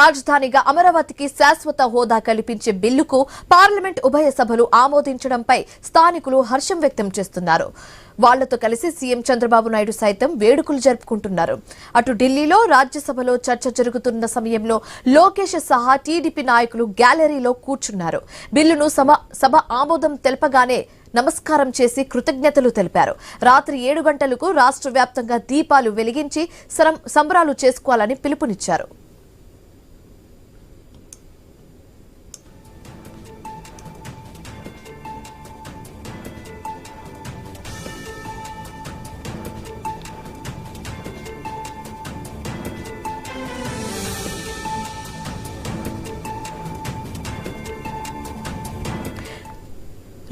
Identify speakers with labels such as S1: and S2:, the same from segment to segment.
S1: రాజధానిగా అమరావతికి శాశ్వత హోదా కల్పించే బిల్లుకు పార్లమెంట్ ఉభయ సభలు ఆమోదించడంపై స్థానికులు హర్షం వ్యక్తం చేస్తున్నారు. వాళ్లతో కలిసి సీఎం చంద్రబాబు నాయుడు సైతం వేడుకలు జరుపుకుంటున్నారు. అటు ఢిల్లీలో రాజ్యసభలో చర్చ జరుగుతున్న సమయంలో లోకేష్ సహా టీడీపీ నాయకులు గ్యాలరీలో కూర్చున్నారు. బిల్లును సభ ఆమోదం తెలపగానే నమస్కారం చేసి కృతజ్ఞతలు తెలిపారు. రాత్రి 7 గంటలకు రాష్ట్ర వ్యాప్తంగా దీపాలు వెలిగించి సంబరాలు చేసుకోవాలని పిలుపునిచ్చారు.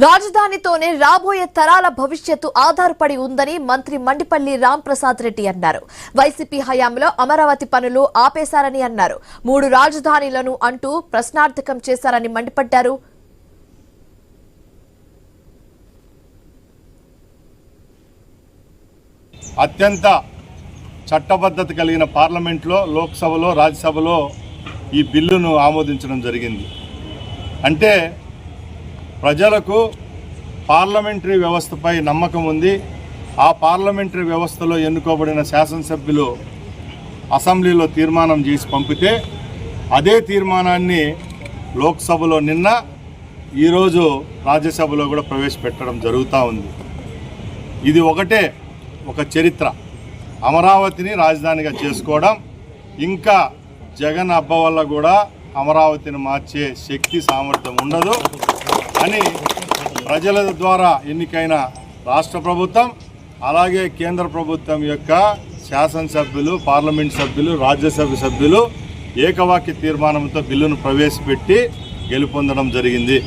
S1: రాజధానితోనే రాబోయే తరాల భవిష్యత్తు ఆధారపడి ఉందని మంత్రి మండిపల్లి రాంప్రసాద్ రెడ్డి అన్నారు. వైసీపీ హయాంలో అమరావతి పనులు ఆపేశారని అన్నారు. 3 రాజధానులను అంటూ ప్రశ్నార్థకం చేశారని మండిపడ్డారు.
S2: అత్యంత చట్టబద్ధత కలిగిన పార్లమెంట్లో, లోక్సభలో, రాజ్యసభలో ఈ బిల్లును ఆమోదించడం జరిగింది. అంటే ప్రజలకు పార్లమెంటరీ వ్యవస్థపై నమ్మకం ఉంది. ఆ పార్లమెంటరీ వ్యవస్థలో ఎన్నుకోబడిన శాసనసభ్యులు అసెంబ్లీలో తీర్మానం చేసి పంపితే అదే తీర్మానాన్ని లోక్సభలో నిన్న, ఈరోజు రాజ్యసభలో కూడా ప్రవేశపెట్టడం జరుగుతూ ఉంది. ఇది ఒక చరిత్ర. అమరావతిని రాజధానిగా చేసుకోవడం, ఇంకా జగన్ అబ్బ వల్ల కూడా అమరావతిని మార్చే శక్తి సామర్థ్యం ఉండదు అని ప్రజల ద్వారా ఎన్నికైన రాష్ట్ర ప్రభుత్వం, అలాగే కేంద్ర ప్రభుత్వం యొక్క శాసనసభ్యులు, పార్లమెంట్ సభ్యులు, రాజ్యసభ సభ్యులు ఏకవాక్య తీర్మానంతో బిల్లును ప్రవేశపెట్టి గెలుపొందడం జరిగింది.